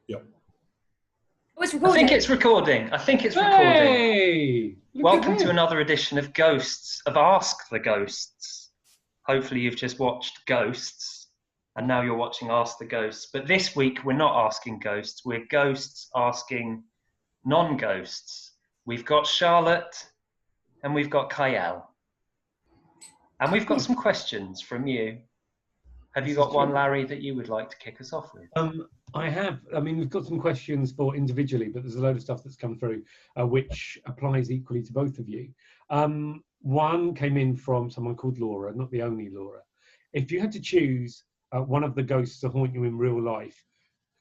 Yep. Oh, it's I recording. think it's recording. Hey! Welcome to another edition of Ask the Ghosts. Hopefully you've just watched Ghosts and now you're watching Ask the Ghosts. But this week we're not asking ghosts, we're ghosts asking non-ghosts. We've got Charlotte and we've got Kiell. And we've got some questions from you. Have you got one, Larry, that you would like to kick us off with? I have. I mean, we've got some questions for individually, but there's a load of stuff that's come through which applies equally to both of you. One came in from someone called Laura, not the only Laura. If you had to choose one of the ghosts to haunt you in real life,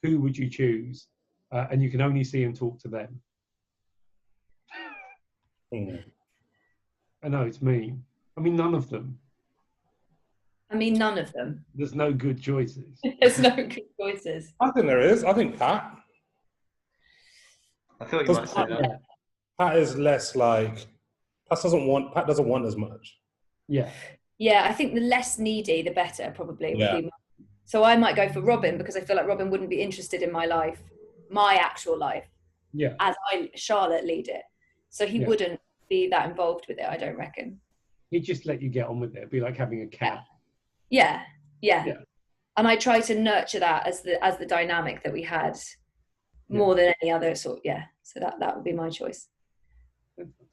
who would you choose? And you can only see and talk to them. I know, it's mean. I mean, none of them. None of them. There's no good choices. There's no good choices. I think there is. I think Pat. I thought you might say that. Pat is less like... Pat doesn't want as much. Yeah. Yeah, I think the less needy, the better, probably. Yeah. Would be so I might go for Robin, because I feel like Robin wouldn't be interested in my life, my actual life, as Charlotte lead it. So he wouldn't be that involved with it, I don't reckon. He'd just let you get on with it. It'd be like having a cat. Yeah. And I try to nurture that as the dynamic that we had more than any other sort. Yeah. So that would be my choice.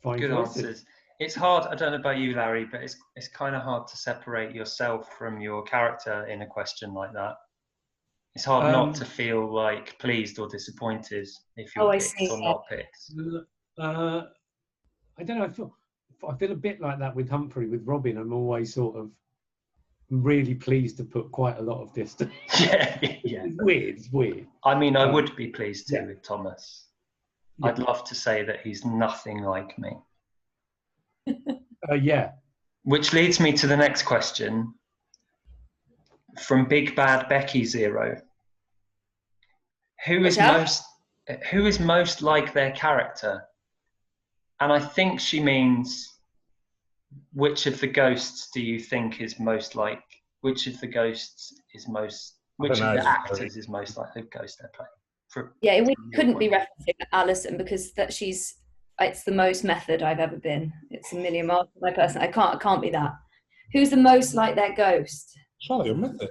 Fine Good choices. answers. It's hard. I don't know about you, Larry, but it's kind of hard to separate yourself from your character in a question like that. It's hard not to feel like pleased or disappointed if you're picked or not picked. I don't know. I feel a bit like that with Humphrey. With Robin, I'm always sort of really pleased to put quite a lot of distance. Yeah. It's weird. I mean, I would be pleased too with Thomas. Yeah. I'd love to say that he's nothing like me. Which leads me to the next question from Big Bad Becky Zero. Who is most like their character? And I think she means, which of the ghosts do you think is most like? Which of the ghosts is most? Which of the actors is most like the ghost they're playing? We couldn't be referencing Alison, because it's the most method I've ever been. It's a million miles from my person. I can't be that. Who's the most like their ghost? Charlotte, your method.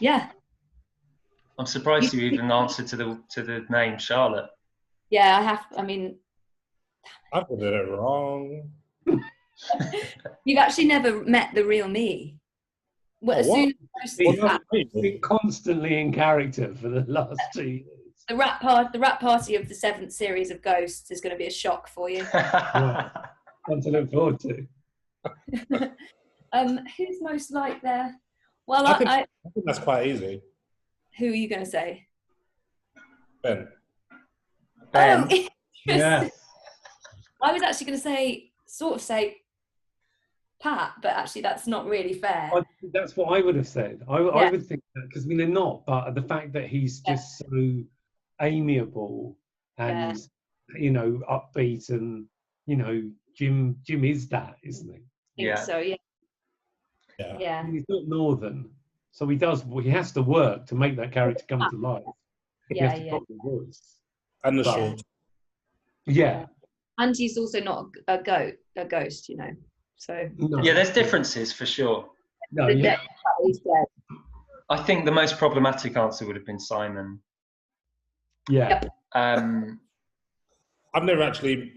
Yeah. I'm surprised you even answered to the name Charlotte. Yeah, I have. I did it wrong. You've actually never met the real me. Well, as soon as I've been constantly in character for the last 2 years. The rap party of the 7th series of Ghosts is going to be a shock for you. One to look forward to. Who's most like there? Well, I think that's quite easy. Who are you going to say? Ben. Oh, yeah. I was actually going to say Pat, but actually that's not really fair. That's what I would have said. I would think that, because they're not, but the fact that he's just so amiable and upbeat, and Jim is that, isn't he? I think so, yeah. He's not northern, so he has to work to make that character come to life. He has to put the voice and the short. And he's also not a ghost, So there's differences for sure. He's dead. I think the most problematic answer would have been Simon. Yeah. I've never actually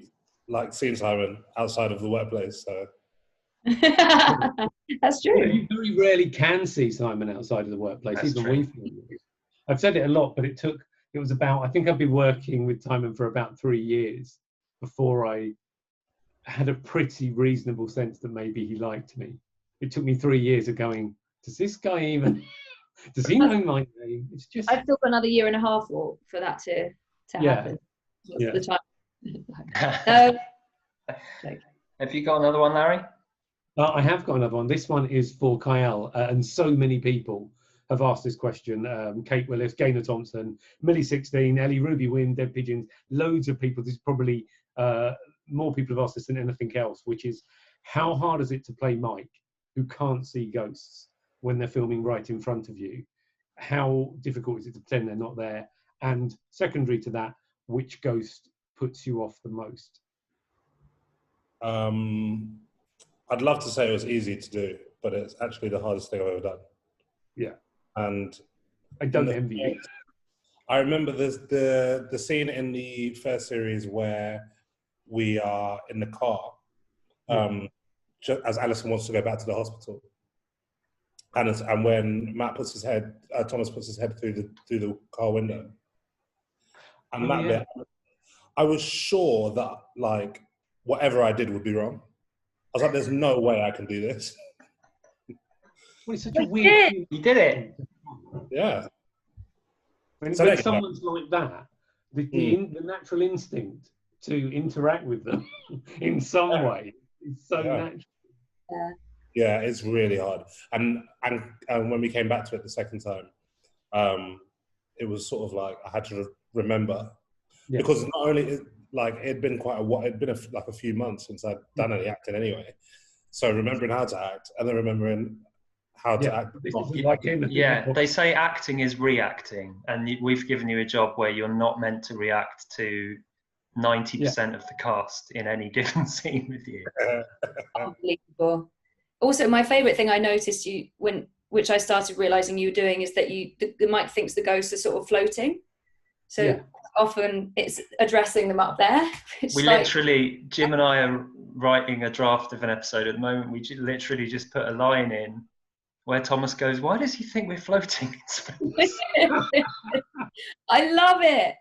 seen Simon outside of the workplace, so. That's true. You very rarely can see Simon outside of the workplace. That's even true. we feel it. I've said it a lot, but it was about, I think I've been working with Simon for about 3 years before I had a pretty reasonable sense that maybe he liked me. It took me 3 years of going, does this guy even, does he know my name? It's just. I've still got another 1.5 years for that to happen. That's the time. Have you got another one, Larry? I have got another one. This one is for Kiell, and so many people have asked this question. Kate Willis, Gaynor Thompson, Millie16, Ellie, Ruby Wynn, Dead Pigeons, loads of people. There's probably more people have asked this than anything else, which is, how hard is it to play Mike, who can't see ghosts when they're filming right in front of you? how difficult is it to pretend they're not there? And secondary to that, which ghost puts you off the most? I'd love to say it was easy to do, but it's actually the hardest thing I've ever done. Yeah. And I don't envy you. I remember the scene in the first series where we are in the car, as Alison wants to go back to the hospital, and when Matt puts his head, Thomas puts his head through the car window, and bit, I was sure that like whatever I did would be wrong. I was like, "There's no way I can do this." Well, it's such a weird. You did it. Yeah. When someone's like that, the natural instinct to interact with them in some way is so natural. Yeah, it's really hard. And when we came back to it the second time, it was sort of like I had to remember because not only like it'd been it'd been like a few months since I'd done any acting anyway. So remembering how to act and then remembering how to act. They say acting is reacting, and we've given you a job where you're not meant to react to 90% of the cast in any given scene with you. Unbelievable. Also, my favourite thing I noticed which I started realising you were doing, is that the mic thinks the ghosts are sort of floating. So often it's addressing them up there. We literally, Jim and I are writing a draft of an episode at the moment. We literally just put a line in where Thomas goes, "Why does he think we're floating in space?" I love it.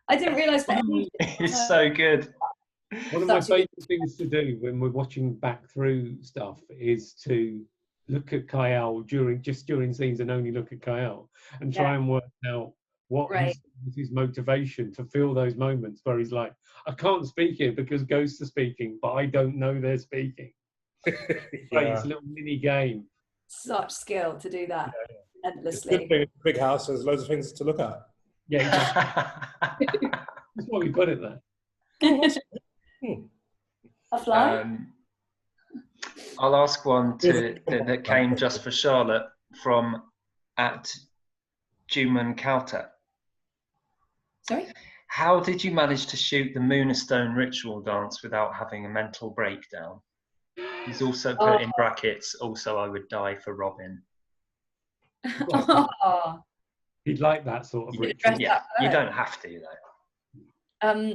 I didn't realise that. It's so good. One of my favourite things to do when we're watching back through stuff is to look at Kiell during scenes and only look at Kiell and try and work out what is his motivation to feel those moments where he's like, "I can't speak here because ghosts are speaking, but I don't know they're speaking." It's a little mini game. Such skill to do that endlessly. Big house, there's loads of things to look at. Yeah, exactly. That's why we put it there. A fly? I'll ask one that came just for Charlotte from @Juman Kauta. Sorry? How did you manage to shoot the Moonstone ritual dance without having a mental breakdown? He's also put in brackets, also I would die for Robin. He'd like that sort of ritual. Yeah, you don't have to though.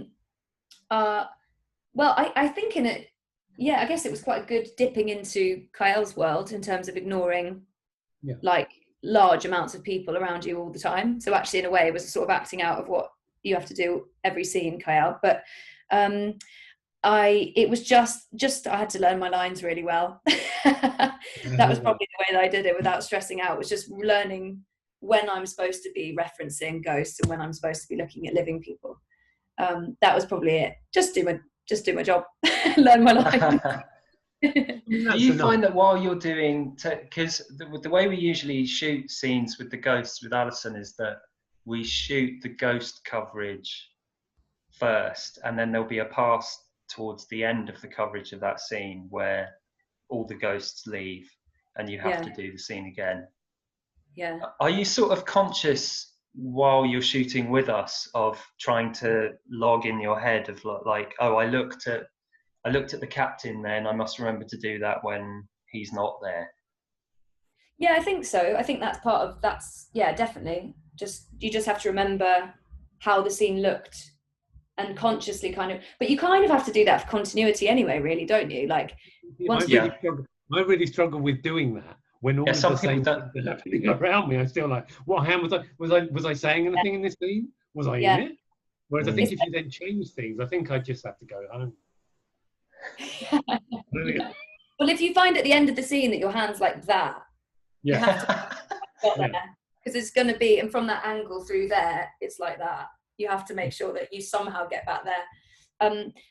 Well, I think in it, I guess it was quite a good dipping into Kiell's world in terms of ignoring like large amounts of people around you all the time. So actually in a way it was sort of acting out of what you have to do every scene, Kiell. But it was just I had to learn my lines really well. That was probably the way that I did it without stressing out, was just learning when I'm supposed to be referencing ghosts and when I'm supposed to be looking at living people. That was probably it. Just do my job, learn my lines. Do you find that while you're doing, because the way we usually shoot scenes with the ghosts with Alison is that we shoot the ghost coverage first, and then there'll be a pass towards the end of the coverage of that scene where all the ghosts leave and you have to do the scene again. Yeah. Are you sort of conscious while you're shooting with us of trying to log in your head of like, oh, I looked at the captain then, I must remember to do that when he's not there? Yeah, I think so. I think that's part of definitely. You just have to remember how the scene looked and consciously but you kind of have to do that for continuity anyway, really, don't you? Like, I really struggle with doing that when all the same things are happening around me. I'm still like, what hand was I saying anything in this scene? Was I in it? Whereas I think if you then change things, I think I just have to go home. Well, if you find at the end of the scene that your hand's like that, you have to because it's going to be, and from that angle through there, it's like that. You have to make sure that you somehow get back there.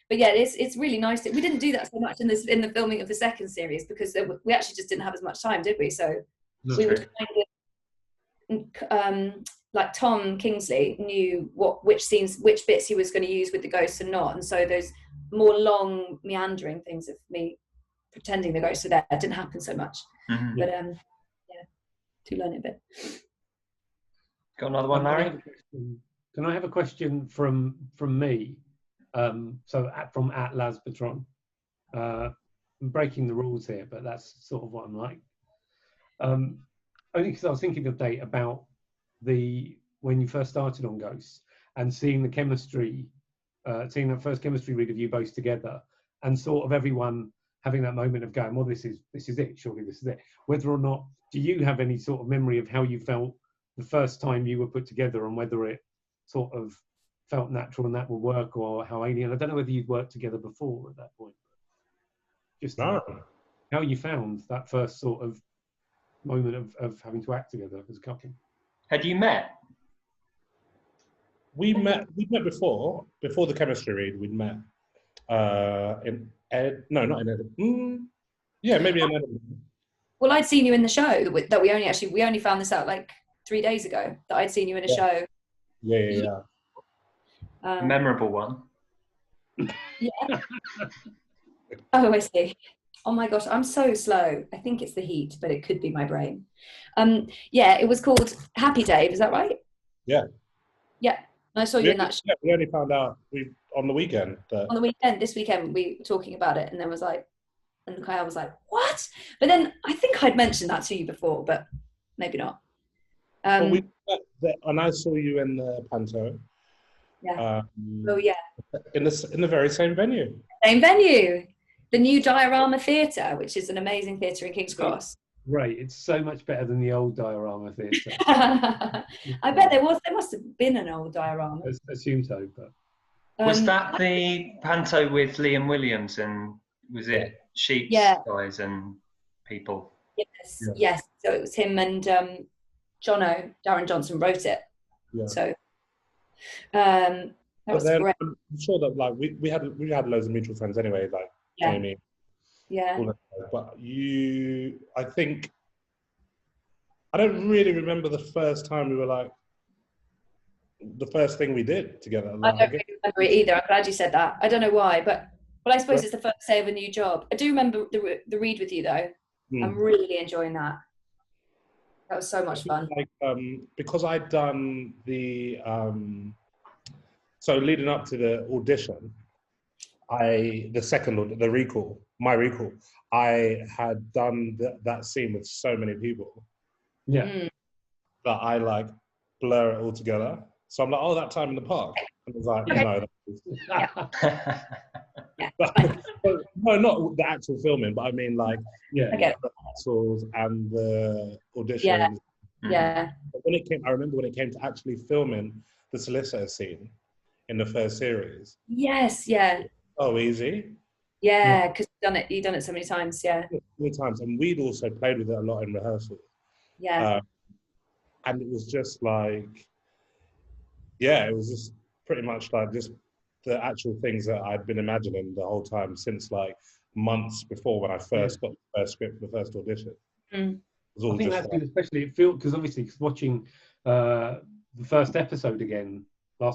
But yeah, it's really nice. We didn't do that so much in the filming of the second series because we actually just didn't have as much time, did we? So we would kind of like Tom Kingsley knew which bits he was going to use with the ghosts and not, and so those more long meandering things of me pretending the ghosts are there didn't happen so much. But do learn it a bit. Got another one, Larry? Can I have a question from me? From @LazPatron. I'm breaking the rules here, but that's sort of what I'm like. Only because I was thinking the other day about when you first started on Ghosts and seeing the chemistry, seeing that first chemistry read of you both together, and sort of everyone having that moment of going, well, this is it, surely this is it. Whether or not, do you have any sort of memory of how you felt the first time you were put together, and whether it sort of felt natural and that would work, or how alien? I don't know whether you'd worked together before at that point. Just how you found that first sort of moment of having to act together as a couple. Had you met? We met before the chemistry read. We'd met in Ed. No, not in Ed. Yeah, maybe in Ed. Well, I'd seen you in the show that we only found this out like 3 days ago, that I'd seen you in a show. Yeah. Memorable one. Yeah. Oh, I see. Oh my gosh, I'm so slow. I think it's the heat, but it could be my brain. Yeah, it was called Happy Dave. Is that right? Yeah. Yeah. I saw you in that show. Yeah, we only found out on the weekend. This weekend, we were talking about it, and then and Kiell was like, "What?" But then I think I'd mentioned that to you before, but maybe not. Well, and I saw you in the Panto. Yeah. In the very same venue. Same venue, the new Diorama Theatre, which is an amazing theatre in King's Cross. Right, it's so much better than the old Diorama Theatre. I bet there must have been an old Diorama. I assume so, but was that the Panto with Liam Williams, and was it Sheep's guys and people? Yes. So it was him and Darren Johnson wrote it. Yeah. So that was great. I'm sure that we had loads of mutual friends anyway, like Jamie. Yeah. But I think I don't really remember the first time we were the first thing we did together. I don't really remember it either. I'm glad you said that. I don't know why, but I suppose it's the first day of a new job. I do remember the read with you though. I'm really enjoying that. That was so much fun. Because I'd done the so leading up to the audition, my recall, I had done that scene with so many people. Yeah. That I blur it all together. So I'm like, oh, that time in the park. And I was like, no. No, not the actual filming, but I mean the rehearsals and the auditions. Yeah. But I remember when it came to actually filming the solicitor scene in the first series. Yes, yeah. Oh, easy. Yeah, because you've done it so many times, many times, and we'd also played with it a lot in rehearsal. Yeah. And it was just it was just pretty much just the actual things that I'd been imagining the whole time since months before when I first got the first script for the first audition. I think that's been especially because obviously watching the first episode again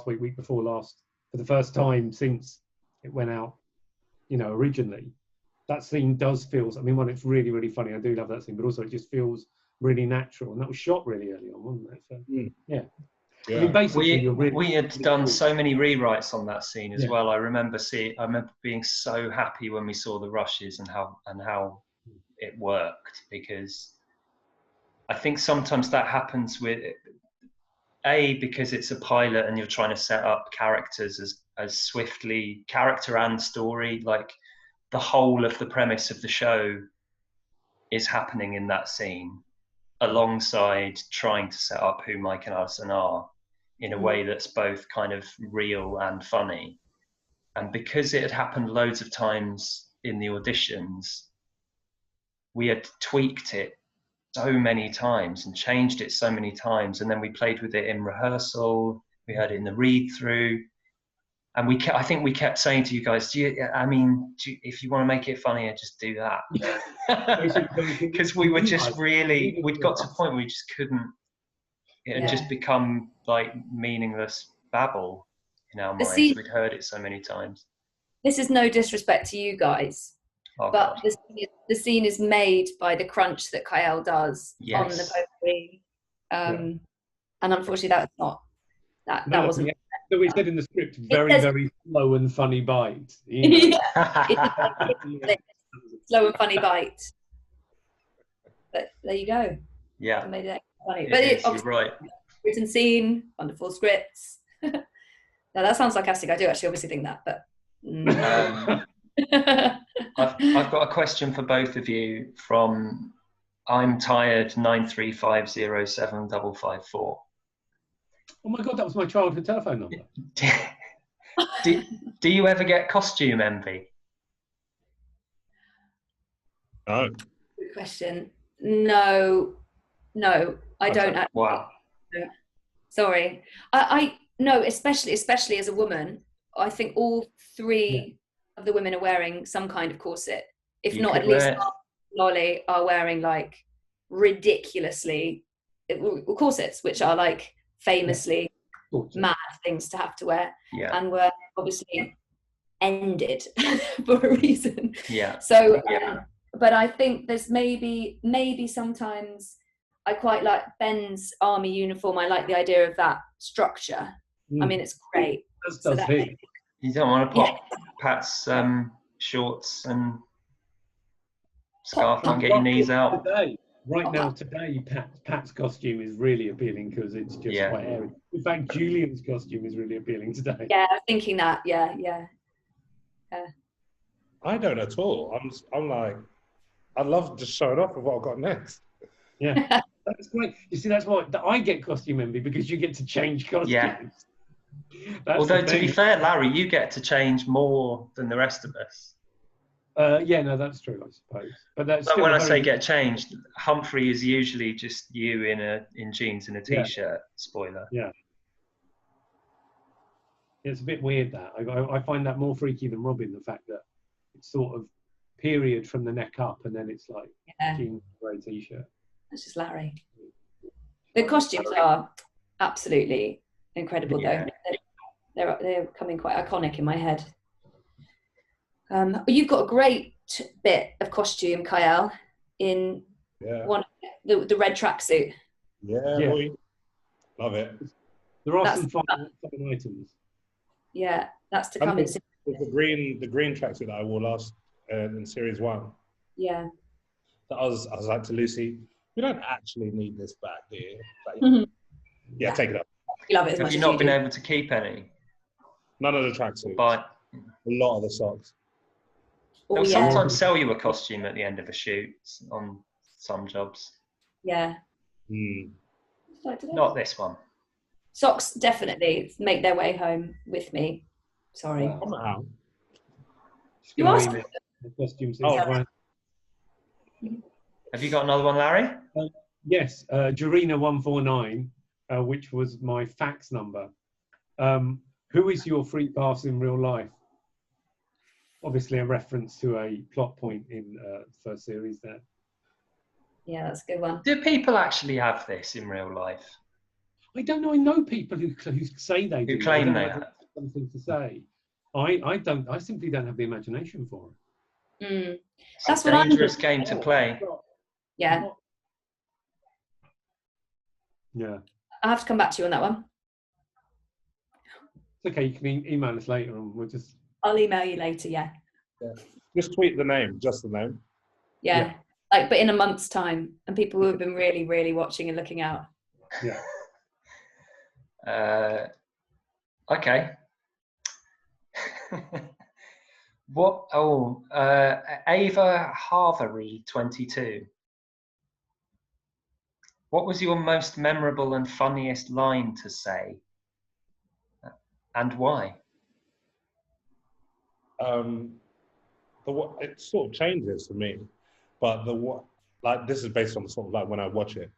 week before last, for the first time since it went out, originally, that scene does feel, one, it's really, really funny. I do love that scene, but also it just feels really natural. And that was shot really early on, wasn't it? So, yeah. Basically, we had done so many rewrites on that scene as well. I remember being so happy when we saw the rushes and how it worked, because I think sometimes that happens because it's a pilot and you're trying to set up characters as swiftly, character and story, the whole of the premise of the show is happening in that scene, alongside trying to set up who Mike and Alison are in a way that's both kind of real and funny. And because it had happened loads of times in the auditions, we had tweaked it so many times and changed it so many times, and then we played with it in rehearsal, we heard it in the read through, and I think we kept saying to you guys, if you want to make it funnier, just do that. Because we were just we'd got to a point where we just couldn't, it had just become meaningless babble in our minds. We'd heard it so many times. This is no disrespect to you guys, but the scene is made by the crunch that Kiell does on the potpourri. and unfortunately, that's not that. No, That wasn't. yeah. So we said in the script, very, very slow and funny bite. You know? Slow and funny bite. But there you go. Yeah. Maybe that's funny. You're right. Written scene, wonderful scripts. Now that sounds sarcastic. I do actually obviously think that, but. I've got a question for both of you from I'm tired 935075554. Oh my God, that was my childhood telephone number. Do you ever get costume envy? No. Good question. No, I don't. Actually. Wow. Sorry, I no, especially as a woman. I think all three of the women are wearing some kind of corset. If not, at least Lolly are wearing like ridiculously corsets, which are like famously mad things to have to wear, and were obviously ended for a reason. Yeah. So, but I think there's maybe sometimes I quite like Ben's army uniform. I like the idea of that structure. I mean, it's great. You don't want to pop Pat's shorts and scarf and get your knees out. Today, Pat's costume is really appealing because it's just quite airy. In fact, Julian's costume is really appealing today. Yeah, I was thinking that. Yeah. I don't at all. I'm like, I love just showing off with what I've got next. Yeah, that's great. You see, that's why I get costume envy, because you get to change costumes. Yeah. Although, to be fair, Larry, you get to change more than the rest of us. No, that's true, I suppose. But when I say get changed, Humphrey is usually just you in jeans and a t-shirt. Spoiler. Yeah. It's a bit weird that I find that more freaky than Robin. The fact that it's sort of period from the neck up, and then it's like jeans, grey t-shirt. That's just Larry. The costumes are absolutely incredible, though. They're becoming quite iconic in my head. You've got a great bit of costume, Kiell, in one the red tracksuit. Yeah. Love it. There are some fun items. Yeah, that's to come. The green tracksuit that I wore last in series 1. Yeah. That I was like to Lucy, we don't actually need this back, do you? Like, take it up. You love it as much Have you as not you been do. able to keep any? None of the tracksuits. But a lot of the socks. They'll sometimes sell you a costume at the end of a shoot on some jobs. Yeah. Not this one. Socks definitely make their way home with me. Sorry. Wow. You asked. Costumes. Have you got another one, Larry? Yes, Jarina 149, which was my fax number. Who is your free pass in real life? Obviously a reference to a plot point in the first series there. Yeah, that's a good one. Do people actually have this in real life? I don't know. I know people who say they do. Who claim they have something to say. I don't. I simply don't have the imagination for it. That's a dangerous game to play. Yeah. Yeah. I have to come back to you on that one. It's okay. You can email us later, and we'll just. I'll email you later. Yeah. Just tweet the name, just the name. Yeah. Like, but in a month's time, and people who have been really, really watching and looking out. Yeah. Okay. What? Oh, Ava Harvery 22. What was your most memorable and funniest line to say, and why? It sort of changes for me, but this is based on sort of like when I watch it.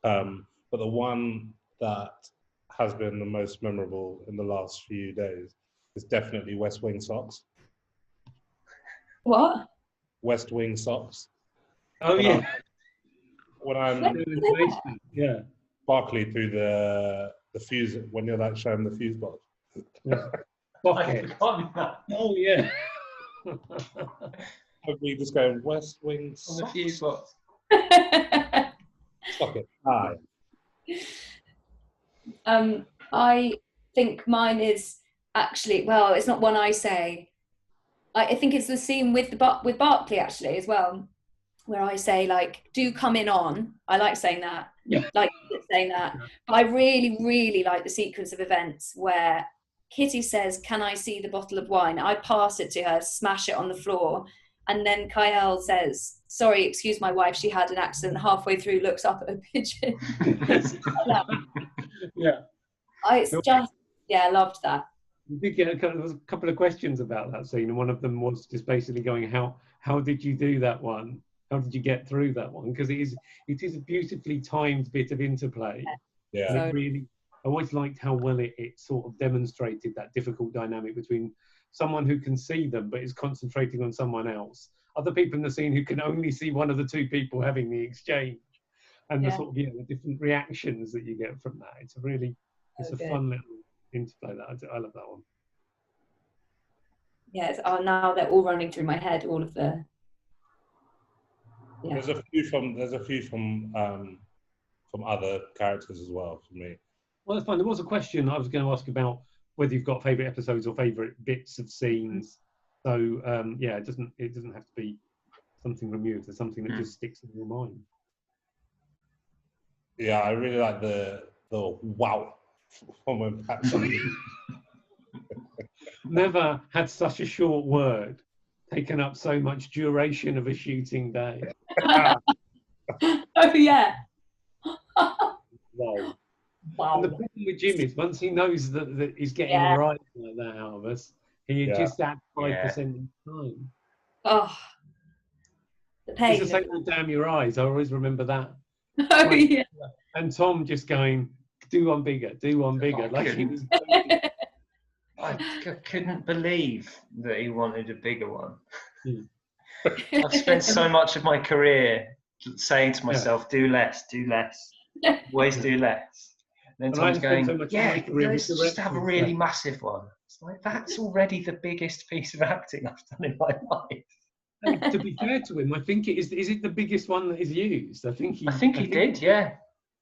But the one that has been the most memorable in the last few days is definitely West Wing socks. What? West Wing socks. Oh, when I'm sparkly through the fuse, when you're like showing the fuse box. Oh yeah. We just go West Wing socks. On the fuse box. Fuck it. Hi. I think mine is actually, well, it's not one I say. I think it's the scene with Barclay actually as well, where I say like, "Do come in on." I like saying that. Yeah. Like saying that. But I really, really like the sequence of events where Kitty says, "Can I see the bottle of wine?" I pass it to her, smash it on the floor, and then Kiell says, "Sorry, excuse my wife, she had an accident." Halfway through, looks up at her pigeon. Yeah. It's just, I loved that. You did get there was a couple of questions about that scene, and one of them was just basically going, how did you do that one? How did you get through that one? Because it is a beautifully timed bit of interplay. Yeah. And it really, I always liked how well it sort of demonstrated that difficult dynamic between someone who can see them but is concentrating on someone else, other people in the scene who can only see one of the two people having the exchange, and the sort of the different reactions that you get from that. It's a fun little interplay. That I love that one. Yes. Oh, now they're all running through my head. All of the. Yeah. There's a few from other characters as well for me. Well, that's fine. There was a question I was going to ask about whether you've got favourite episodes or favourite bits of scenes. So it doesn't have to be something removed. There's something that just sticks in your mind. Yeah, I really like the wow from when Pat Never had such a short word taken up so much duration of a shooting day. Oh yeah. Wow. Wow. And the problem with Jim is once he knows that he's getting a rise like that out of us, he just adds 5% in time. Oh, the pain. It's the same with Damn Your Eyes. I always remember that. Oh yeah. And Tom just going, do one bigger. Like he was. I couldn't believe that he wanted a bigger one. I've spent so much of my career saying to myself, do less, always do less. And then Tom's going, let's just have a really massive one. It's like, that's already the biggest piece of acting I've done in my life. And to be fair to him, I think is it the biggest one that is used? I think he did, yeah.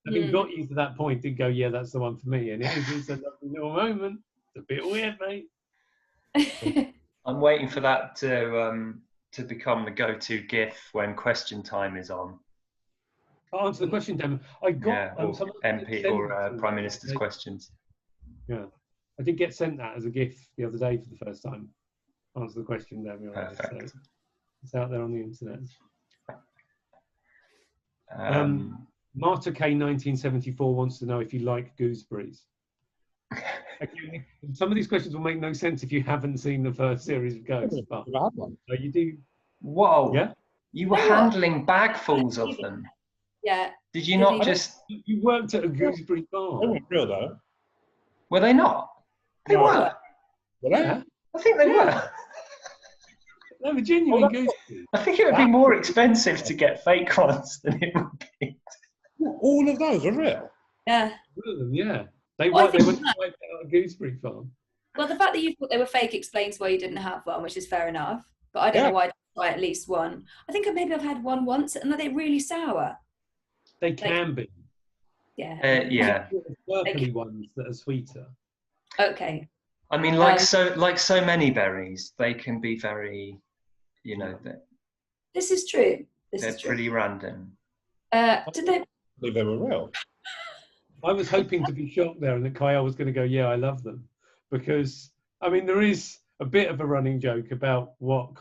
Having got you to that point, did go, yeah, that's the one for me. And it's a lovely little moment. It's a bit weird, mate. I'm waiting for that to become the go-to GIF when question time is on. I'll answer the question, Dan. I got or MP or Prime Minister's questions. Yeah, I did get sent that as a GIF the other day for the first time. Answer the question, Dan. Perfect. So it's out there on the internet. Marta K 1974 wants to know if you like gooseberries. Okay. Some of these questions will make no sense if you haven't seen the first series of Ghosts. But you do. Whoa! Yeah. You were handling bagfuls of them. Yeah. Did you not just? You worked at a gooseberry farm. They weren't real though. Were they not? They were. Were they? Yeah. I think they were. They were genuine gooseberries. I think it would be more expensive to get fake ones than it would be. All of those are real. Yeah. Yeah. They went out a gooseberry farm. Well, the fact that you thought they were fake explains why you didn't have one, which is fair enough. But I don't know why I didn't try at least one. I think maybe I've had one once, and they're really sour. They can be. Yeah. Yeah. Purpley ones that are sweeter. Okay. I mean, like so many berries, they can be very, This is true. They're pretty random. Did they? I believe they were real. I was hoping to be shocked there, and that Kiell was going to go, yeah, I love them. Because, I mean, there is a bit of a running joke about what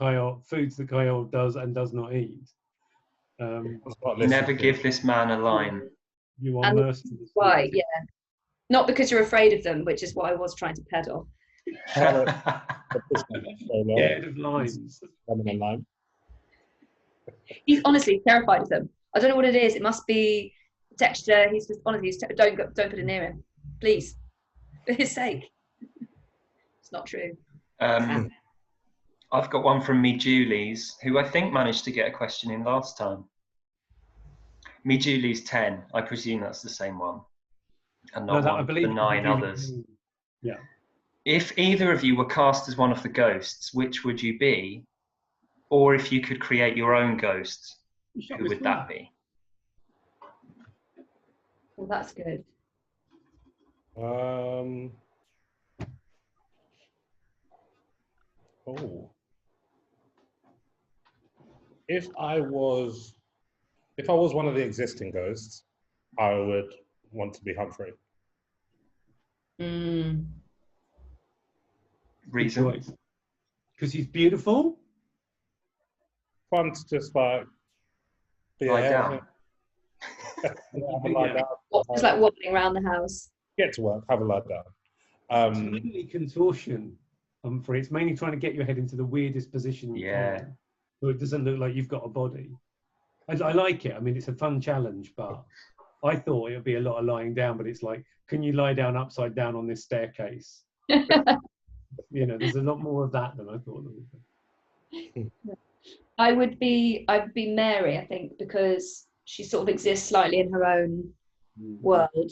foods that Kiell does and does not eat. Never give this man a line. You are merciless. Why, yeah. Not because you're afraid of them, which is what I was trying to peddle. Scared of limes. He's honestly terrified of them. I don't know what it is. It must be texture. He's just honestly, don't put it near him, please, for his sake. It's not true. I've got one from Me Julie's, who I think managed to get a question in last time. Me Julie's 10. I presume that's the same one, and not one of the 9 others. Yeah. If either of you were cast as one of the ghosts, which would you be? Or if you could create your own ghost, who would that be? Well, that's good. Oh, if I was one of the existing ghosts, I would want to be Humphrey. Reason? Because he's beautiful. Fun to just like be Lie ahead of down. him. Have a lie down. Just like wobbling around the house. Get to work. Have a lie down. It's mainly contortion, Humphrey. It's mainly trying to get your head into the weirdest position you can, so it doesn't look like you've got a body. I like it. I mean, it's a fun challenge, but I thought it would be a lot of lying down. But it's like, can you lie down upside down on this staircase? You know, there's a lot more of that than I thought there would be. I'd be Mary, I think, because she sort of exists slightly in her own world,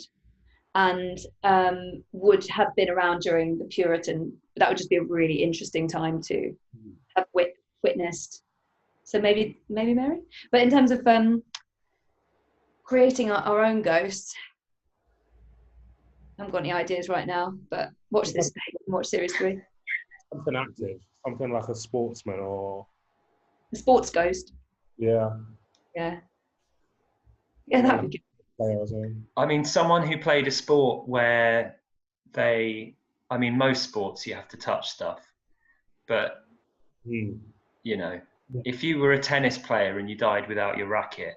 and would have been around during the Puritan. That would just be a really interesting time to have witnessed. So maybe Mary. But in terms of creating our own ghosts, I haven't got any ideas right now. But watch this space and watch series 3. Something active, something like a sportsman or a sports ghost. Yeah, that'd be good. I mean, someone who played a sport where most sports you have to touch stuff, but you know, if you were a tennis player and you died without your racket,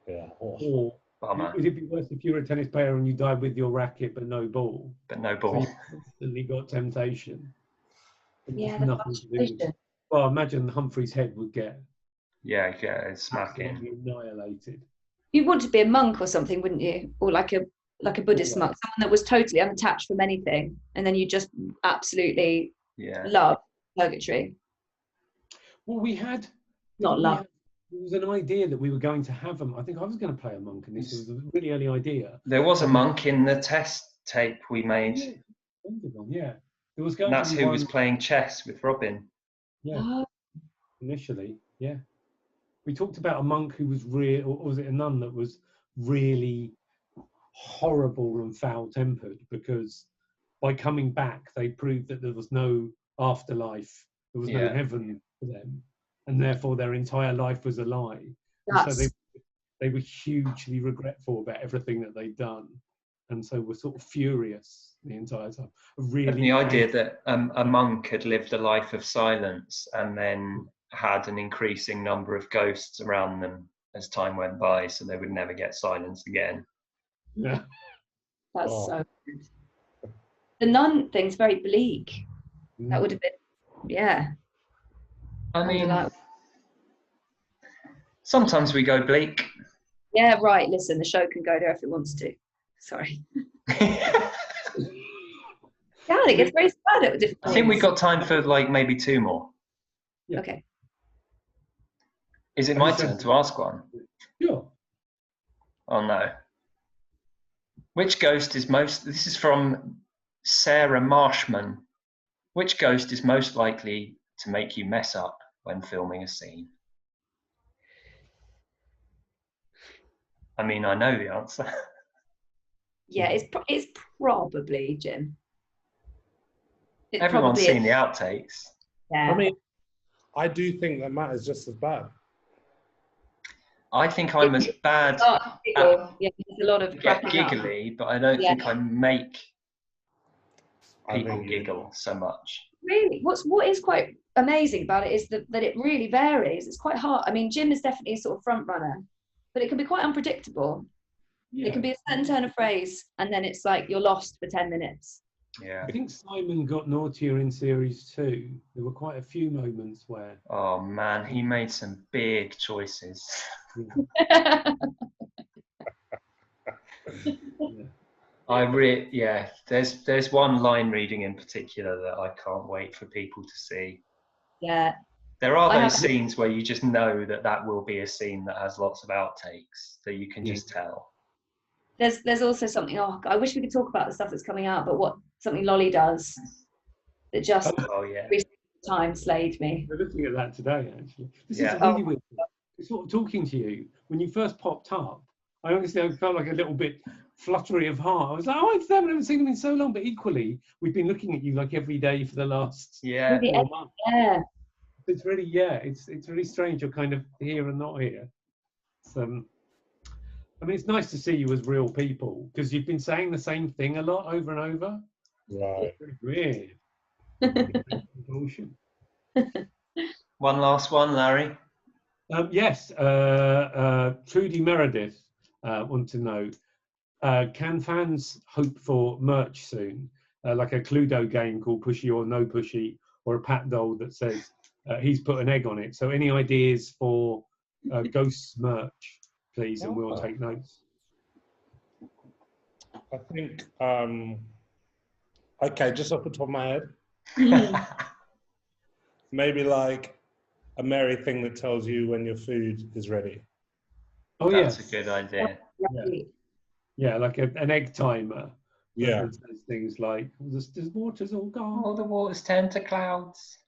or bummer. Would it be worse if you were a tennis player and you died with your racket but no ball? So you constantly got temptation. Yeah, nothing to do. Well, imagine Humphrey's head would get smacking, annihilated. You'd want to be a monk or something, wouldn't you? Or like a Buddhist monk, someone that was totally unattached from anything, and then you just absolutely love purgatory. Well, we had love. There was an idea that we were going to have them. I think I was going to play a monk, and this was a really early idea. There was a monk in the test tape we made. Yeah. There was going and that's to be who was playing chess with Robin. Yeah. Initially, yeah. We talked about a monk who was real, or was it a nun that was really horrible and foul-tempered, because by coming back they proved that there was no afterlife, there was no heaven for them, and therefore their entire life was a lie. And so they were hugely regretful about everything that they'd done, and so were sort of furious the entire time. The idea that a monk had lived a life of silence and then had an increasing number of ghosts around them as time went by, so they would never get silence again. Yeah, that's so good. The nun thing's very bleak. That would have been, I mean, sometimes we go bleak. Yeah, right. Listen, the show can go there if it wants to. Sorry. It gets very sad at different I think we've got time for maybe 2 more. Yeah. Okay. Is it my turn to ask one? Sure. Oh no. Which ghost is this is from Sarah Marshman. Which ghost is most likely to make you mess up when filming a scene? I mean, I know the answer. Yeah, it's probably Jim. Everyone's seen the outtakes. Yeah. I mean, I do think that Matt is just as bad. I think I'm as bad. There's a lot of giggly, but I don't think I make people giggle so much. Really, what is quite amazing about it is that it really varies. It's quite hard. I mean, Jim is definitely a sort of front runner, but it can be quite unpredictable. Yeah. It can be a certain turn of phrase, and then it's like you're lost for 10 minutes. Yeah. I think Simon got naughtier in series 2. There were quite a few moments where... Oh man, he made some big choices. There's one line reading in particular that I can't wait for people to see. Yeah. There are those scenes where you just know that will be a scene that has lots of outtakes that you can just tell. There's also something, I wish we could talk about the stuff that's coming out, but something Lolly does that just every time slayed me. We're looking at that today, actually. This is really weird. It's sort of talking to you. When you first popped up, I honestly felt like a little bit fluttery of heart. I was like, oh, I haven't seen them in so long, but equally, we've been looking at you like every day for the last 4 months. Yeah. It's really, it's really strange. You're kind of here and not here. I mean, it's nice to see you as real people because you've been saying the same thing a lot over and over. Right. It's weird. One last one, Larry. Yes, Trudy Meredith want to know, can fans hope for merch soon? Like a Cluedo game called Pushy or No Pushy, or a Pat doll that says he's put an egg on it. So any ideas for Ghosts merch, please, and we'll take notes. I think, okay, just off the top of my head, maybe like a merry thing that tells you when your food is ready. Oh, That's yes. a good idea. Yeah, like an egg timer. Yeah. That says things like, the water's all gone. All the waters turn to clouds.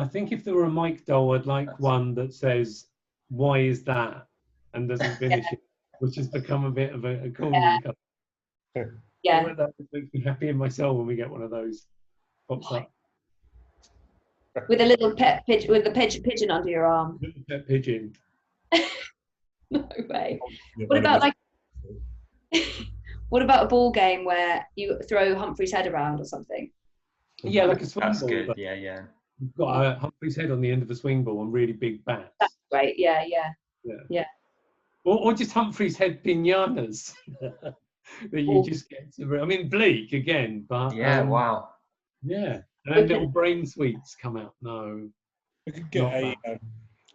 I think if there were a Mike doll, I'd like one that says, why is that? And doesn't finish it, which has become a bit of a corny. Yeah. That makes me happy in my soul when we get one of those pops up. With a little pet pigeon, with a pigeon under your arm. Little pet pigeon. No way. What about what about a ball game where you throw Humphrey's head around or something? Yeah, like a swing That's ball. good. Yeah. You've got a Humphrey's head on the end of a swing ball and really big bats. That's great. Yeah. Or just Humphrey's head pinatas that you just get to. I mean, bleak again, but wow. Yeah, and then little brain sweets come out. No, we could get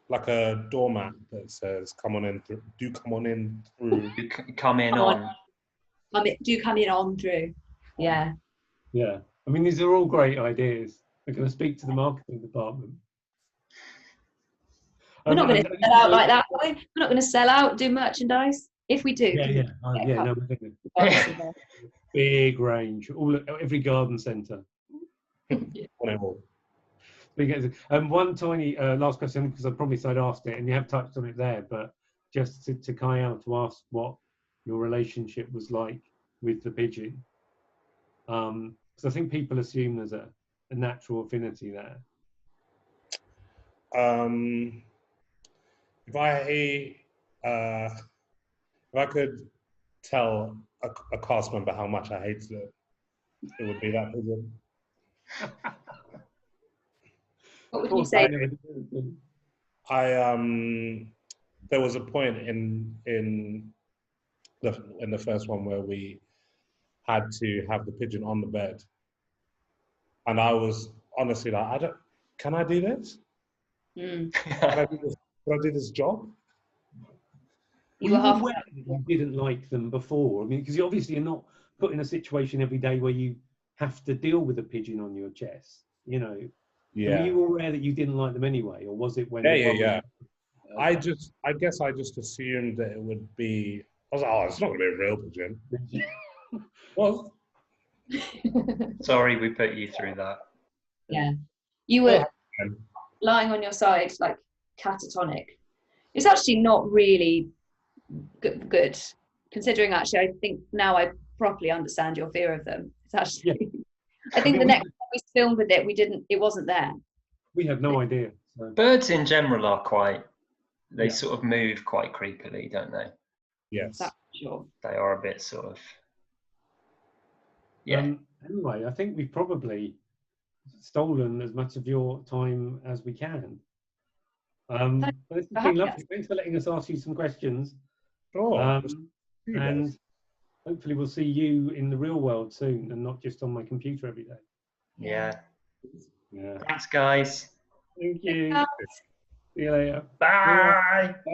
like a doormat that says "Come on in through." Do come on in through. Come in on. Do come in on through. Yeah. Yeah, I mean, these are all great ideas. I'm going to speak to the marketing department. We're not going to sell out like that, are we? We're not going to sell out, do merchandise. If we do, no, we're going to big range, every garden centre. One tiny last question, because I promised I'd asked it, and you have touched on it there, but just to Kiell to ask what your relationship was like with the pigeon, because I think people assume there's a natural affinity there. If I could tell a cast member how much I hated it, it would be that pigeon. What would you say? There was a point in the first one where we had to have the pigeon on the bed, and I was honestly like, can I do this? Can I do this job? You were aware that you didn't like them before. I mean, because obviously you're not put in a situation every day where you have to deal with a pigeon on your chest, you know. Yeah. Were you aware that you didn't like them anyway, or was it when? Yeah. I guess I just assumed that it would be. I was like, oh, it's not going to be a real pigeon. Well, sorry, we put you through that. Yeah, you were lying on your side like catatonic. It's actually not really good, considering actually I think now I properly understand your fear of them. It's actually, I think the next time we filmed with it, it wasn't there. We had no idea. So. Birds in general are they sort of move quite creepily, don't they? Yes. That's sure. They are a bit sort of, anyway, I think we've probably stolen as much of your time as we can. But it's been lovely. Thanks for letting us ask you some questions. Sure. And hopefully we'll see you in the real world soon and not just on my computer every day. Yeah. Thanks, guys. Thank you. See you later. Bye. Bye.